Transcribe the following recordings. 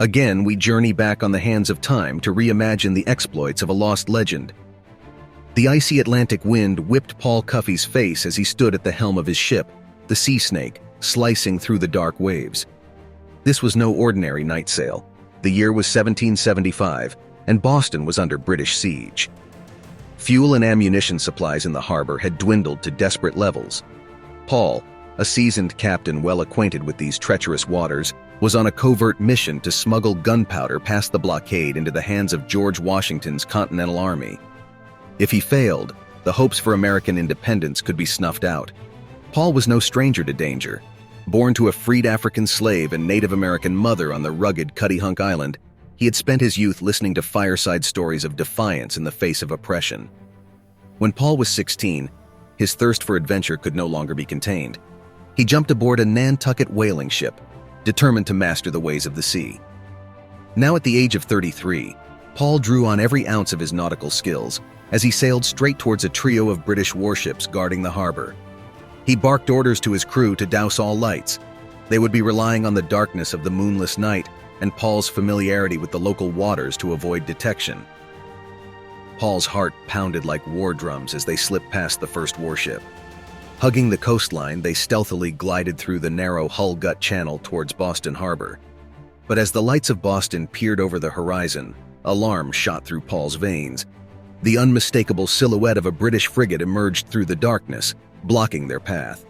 Again, we journey back on the hands of time to reimagine the exploits of a lost legend. The icy Atlantic wind whipped Paul Cuffe's face as he stood at the helm of his ship, the Sea Snake, slicing through the dark waves. This was no ordinary night sail. The year was 1775, and Boston was under British siege. Fuel and ammunition supplies in the harbor had dwindled to desperate levels. Paul, a seasoned captain well acquainted with these treacherous waters, was on a covert mission to smuggle gunpowder past the blockade into the hands of George Washington's Continental Army. If he failed, the hopes for American independence could be snuffed out. Paul was no stranger to danger. Born to a freed African slave and Native American mother on the rugged Cuttyhunk Island, he had spent his youth listening to fireside stories of defiance in the face of oppression. When Paul was 16, his thirst for adventure could no longer be contained. He jumped aboard a Nantucket whaling ship, determined to master the ways of the sea. Now at the age of 33, Paul drew on every ounce of his nautical skills as he sailed straight towards a trio of British warships guarding the harbor. He barked orders to his crew to douse all lights. They would be relying on the darkness of the moonless night and Paul's familiarity with the local waters to avoid detection. Paul's heart pounded like war drums as they slipped past the first warship. Hugging the coastline, they stealthily glided through the narrow Hull Gut Channel towards Boston Harbor. But as the lights of Boston peered over the horizon, alarm shot through Paul's veins. The unmistakable silhouette of a British frigate emerged through the darkness, blocking their path.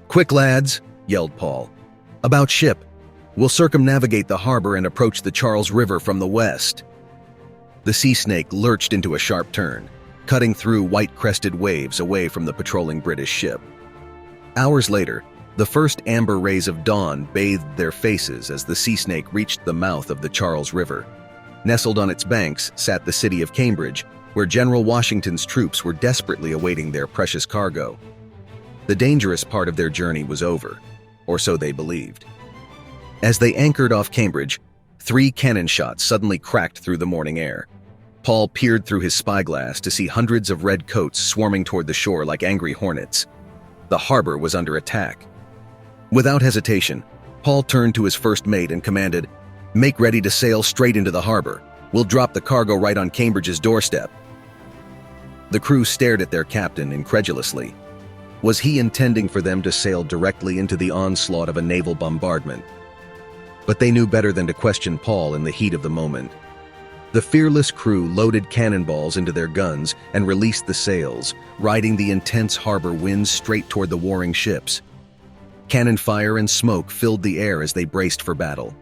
"Quick, lads!" yelled Paul. "About ship! We'll circumnavigate the harbor and approach the Charles River from the west." The Sea Snake lurched into a sharp turn, cutting through white-crested waves away from the patrolling British ship. Hours later, the first amber rays of dawn bathed their faces as the Sea Snake reached the mouth of the Charles River. Nestled on its banks sat the city of Cambridge, where General Washington's troops were desperately awaiting their precious cargo. The dangerous part of their journey was over, or so they believed. As they anchored off Cambridge, 3 cannon shots suddenly cracked through the morning air. Paul peered through his spyglass to see hundreds of red coats swarming toward the shore like angry hornets. The harbor was under attack. Without hesitation, Paul turned to his first mate and commanded, "Make ready to sail straight into the harbor. We'll drop the cargo right on Cambridge's doorstep." The crew stared at their captain incredulously. Was he intending for them to sail directly into the onslaught of a naval bombardment? But they knew better than to question Paul in the heat of the moment. The fearless crew loaded cannonballs into their guns and released the sails, riding the intense harbor winds straight toward the warring ships. Cannon fire and smoke filled the air as they braced for battle.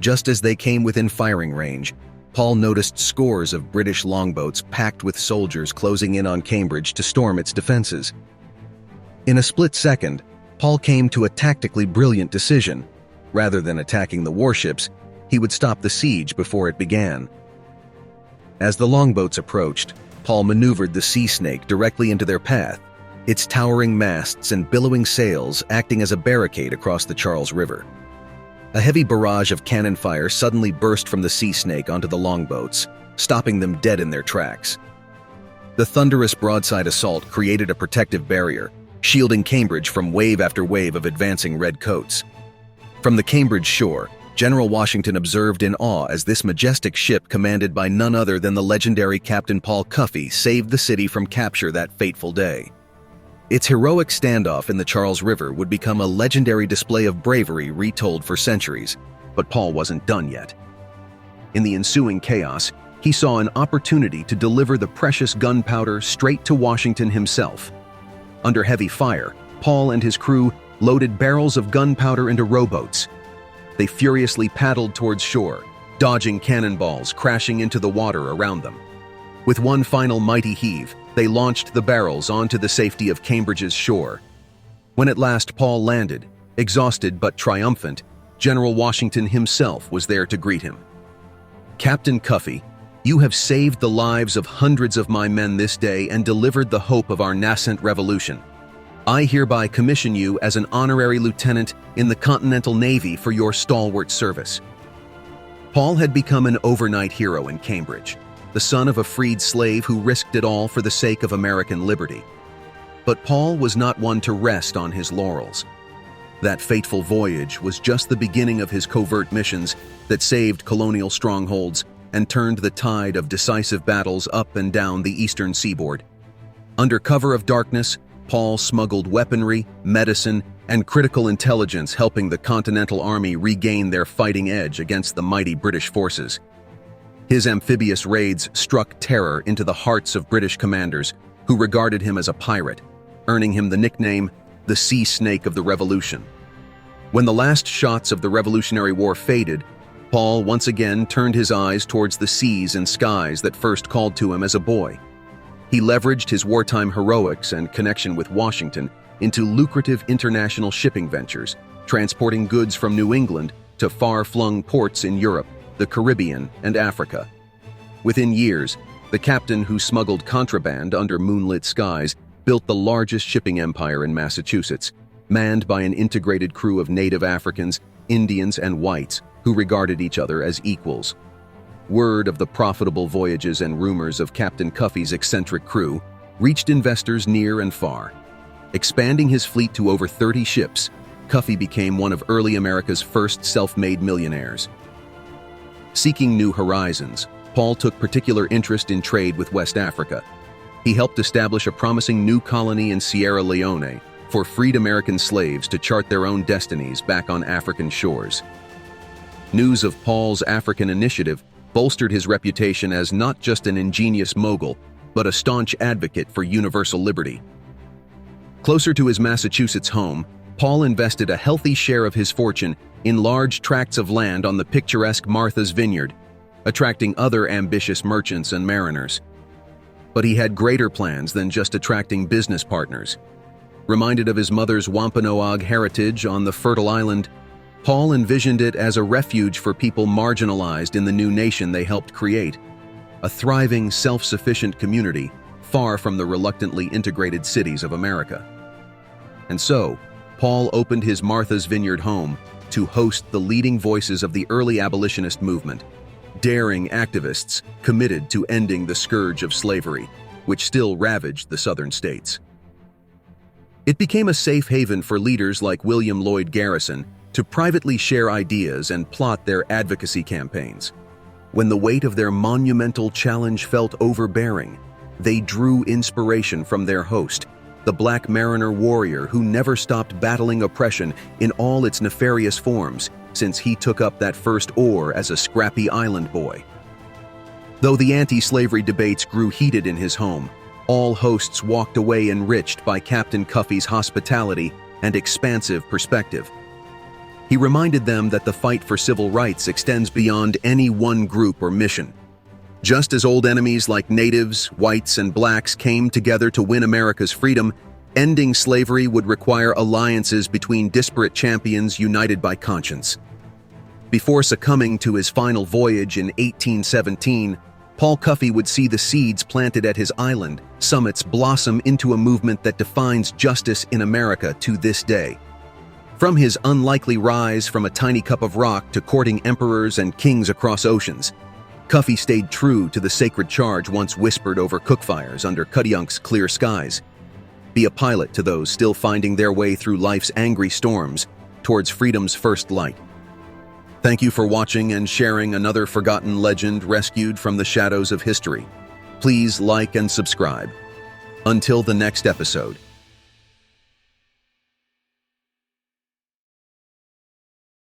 Just as they came within firing range, Paul noticed scores of British longboats packed with soldiers closing in on Cambridge to storm its defenses. In a split second, Paul came to a tactically brilliant decision. Rather than attacking the warships, he would stop the siege before it began. As the longboats approached, Paul maneuvered the Sea Snake directly into their path, its towering masts and billowing sails acting as a barricade across the Charles River. A heavy barrage of cannon fire suddenly burst from the Sea Snake onto the longboats, stopping them dead in their tracks. The thunderous broadside assault created a protective barrier, shielding Cambridge from wave after wave of advancing red coats. From the Cambridge shore, General Washington observed in awe as this majestic ship, commanded by none other than the legendary Captain Paul Cuffe, saved the city from capture that fateful day. Its heroic standoff in the Charles River would become a legendary display of bravery retold for centuries, but Paul wasn't done yet. In the ensuing chaos, he saw an opportunity to deliver the precious gunpowder straight to Washington himself. Under heavy fire, Paul and his crew loaded barrels of gunpowder into rowboats. They furiously paddled towards shore, dodging cannonballs crashing into the water around them. With one final mighty heave, they launched the barrels onto the safety of Cambridge's shore. When at last Paul landed, exhausted but triumphant, General Washington himself was there to greet him. "Captain Cuffe, you have saved the lives of hundreds of my men this day and delivered the hope of our nascent revolution. I hereby commission you as an honorary lieutenant in the Continental Navy for your stalwart service." Paul had become an overnight hero in Cambridge, the son of a freed slave who risked it all for the sake of American liberty. But Paul was not one to rest on his laurels. That fateful voyage was just the beginning of his covert missions that saved colonial strongholds and turned the tide of decisive battles up and down the eastern seaboard. Under cover of darkness, Paul smuggled weaponry, medicine, and critical intelligence, helping the Continental Army regain their fighting edge against the mighty British forces. His amphibious raids struck terror into the hearts of British commanders, who regarded him as a pirate, earning him the nickname the Sea Snake of the Revolution. When the last shots of the Revolutionary War faded, Paul once again turned his eyes towards the seas and skies that first called to him as a boy. He leveraged his wartime heroics and connection with Washington into lucrative international shipping ventures, transporting goods from New England to far-flung ports in Europe, the Caribbean, and Africa. Within years, the captain who smuggled contraband under moonlit skies built the largest shipping empire in Massachusetts, manned by an integrated crew of native Africans, Indians, and whites who regarded each other as equals. Word of the profitable voyages and rumors of Captain Cuffe's eccentric crew reached investors near and far. Expanding his fleet to over 30 ships, Cuffe became one of early America's first self-made millionaires. Seeking new horizons, Paul took particular interest in trade with West Africa. He helped establish a promising new colony in Sierra Leone for freed American slaves to chart their own destinies back on African shores. News of Paul's African initiative bolstered his reputation as not just an ingenious mogul, but a staunch advocate for universal liberty. Closer to his Massachusetts home, Paul invested a healthy share of his fortune in large tracts of land on the picturesque Martha's Vineyard, attracting other ambitious merchants and mariners. But he had greater plans than just attracting business partners. Reminded of his mother's Wampanoag heritage on the fertile island, Paul envisioned it as a refuge for people marginalized in the new nation they helped create, a thriving, self-sufficient community far from the reluctantly integrated cities of America. And so, Paul opened his Martha's Vineyard home to host the leading voices of the early abolitionist movement, daring activists committed to ending the scourge of slavery, which still ravaged the southern states. It became a safe haven for leaders like William Lloyd Garrison to privately share ideas and plot their advocacy campaigns. When the weight of their monumental challenge felt overbearing, they drew inspiration from their host, the Black Mariner warrior who never stopped battling oppression in all its nefarious forms since he took up that first oar as a scrappy island boy. Though the anti-slavery debates grew heated in his home, all hosts walked away enriched by Captain Cuffe's hospitality and expansive perspective. He reminded them that the fight for civil rights extends beyond any one group or mission. Just as old enemies like natives, whites, and blacks came together to win America's freedom, ending slavery would require alliances between disparate champions united by conscience. Before succumbing to his final voyage in 1817, Paul Cuffe would see the seeds planted at his island summits blossom into a movement that defines justice in America to this day. From his unlikely rise from a tiny cup of rock to courting emperors and kings across oceans, Cuffe stayed true to the sacred charge once whispered over cookfires under Cuddyunk's clear skies. Be a pilot to those still finding their way through life's angry storms towards freedom's first light. Thank you for watching and sharing another forgotten legend rescued from the shadows of history. Please like and subscribe. Until the next episode.